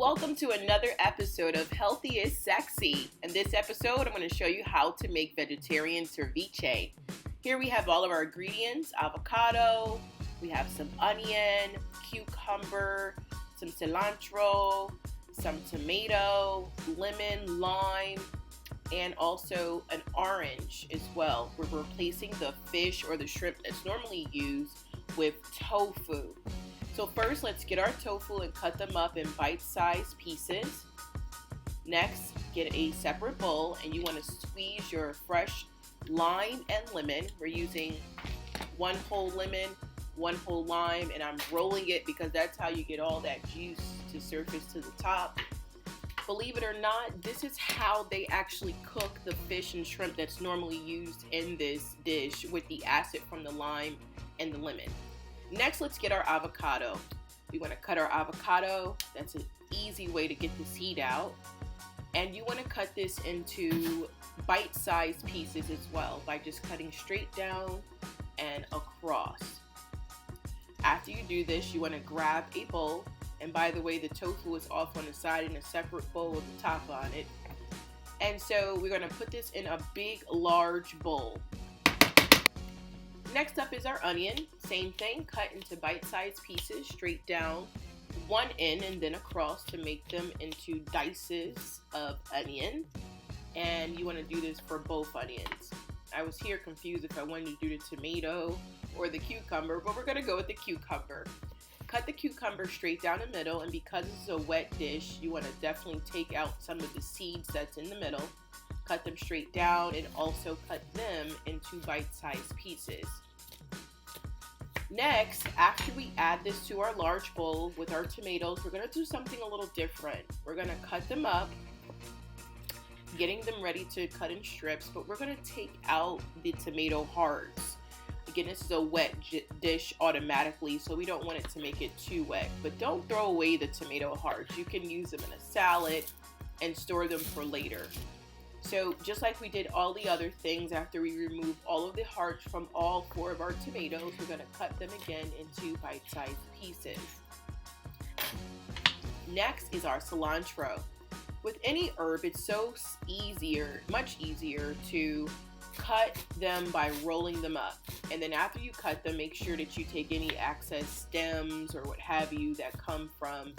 Welcome to another episode of Healthy is Sexy. In this episode, I'm going to show you how to make vegetarian ceviche. Here we have all of our ingredients: avocado, we have some onion, cucumber, some cilantro, some tomato, lemon, lime, and also an orange as well. We're replacing the fish or the shrimp that's normally used with tofu. So first, let's get our tofu and cut them up in bite-sized pieces. Next, get a separate bowl and you want to squeeze your fresh lime and lemon. We're using one whole lemon, one whole lime, and I'm rolling it because that's how you get all that juice to surface to the top. Believe it or not, this is how they actually cook the fish and shrimp that's normally used in this dish with the acid from the lime and the lemon. Next, let's get our avocado. We want to cut our avocado. That's an easy way to get the seed out. And you want to cut this into bite-sized pieces as well by just cutting straight down and across. After you do this, you want to grab a bowl. And by the way, the tofu is off on the side in a separate bowl with the top on it. And so we're going to put this in a big, large bowl. Next up is our onion. Same thing, cut into bite-sized pieces, straight down, one in and then across to make them into dices of onion. And you want to do this for both onions. I was here confused if I wanted to do the tomato or the cucumber, but we're going to go with the cucumber. Cut the cucumber straight down the middle, and because this is a wet dish, you want to definitely take out some of the seeds that's in the middle. Cut them straight down and also cut them into bite-sized pieces. Next, after we add this to our large bowl with our tomatoes, we're going to do something a little different. We're going to cut them up, getting them ready to cut in strips, but we're going to take out the tomato hearts. Again, this is a wet dish automatically, so we don't want it to make it too wet. But don't throw away the tomato hearts. You can use them in a salad and store them for later. So just like we did all the other things, after we remove all of the hearts from all 4 of our tomatoes, we're going to cut them again into bite-sized pieces. Next is our cilantro. With any herb, it's so much easier to cut them by rolling them up. And then after you cut them, make sure that you take any excess stems or what have you that come from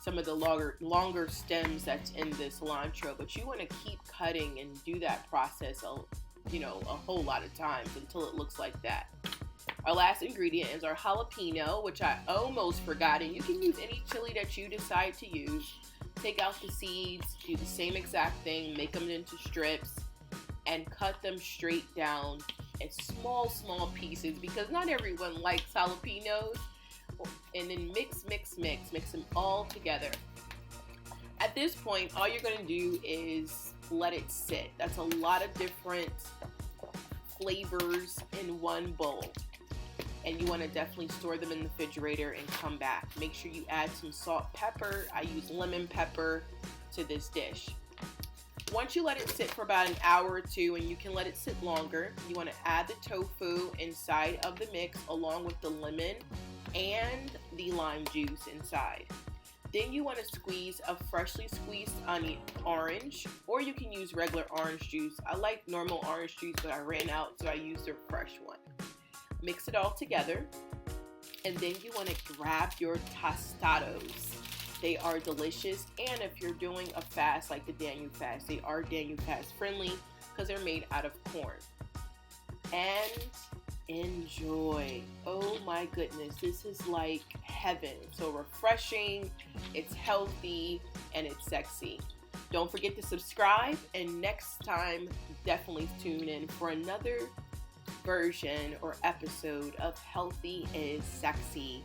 some of the longer stems that's in the cilantro, but you want to keep cutting and do that process a whole lot of times until it looks like that. Our last ingredient is our jalapeno, which I almost forgot, and you can use any chili that you decide to use. Take out the seeds, do the same exact thing, make them into strips, and cut them straight down in small pieces because not everyone likes jalapenos. And then mix them all together. At this point, all you're going to do is let it sit. That's a lot of different flavors in one bowl. And you want to definitely store them in the refrigerator and come back. Make sure you add some salt, pepper. I use lemon pepper to this dish. Once you let it sit for about an hour or 2, and you can let it sit longer, you want to add the tofu inside of the mix along with the lemon and the lime juice inside. Then you want to squeeze a freshly squeezed orange, or you can use regular orange juice. I like normal orange juice, but I ran out, so I used a fresh one. Mix it all together, and then you want to grab your tostados. They are delicious, and if you're doing a fast like the Daniel fast, they are Daniel fast friendly because they're made out of corn. And enjoy. Oh my goodness, this is like heaven. So refreshing, it's healthy, and it's sexy. Don't forget to subscribe, and next time definitely tune in for another version or episode of Healthy is Sexy.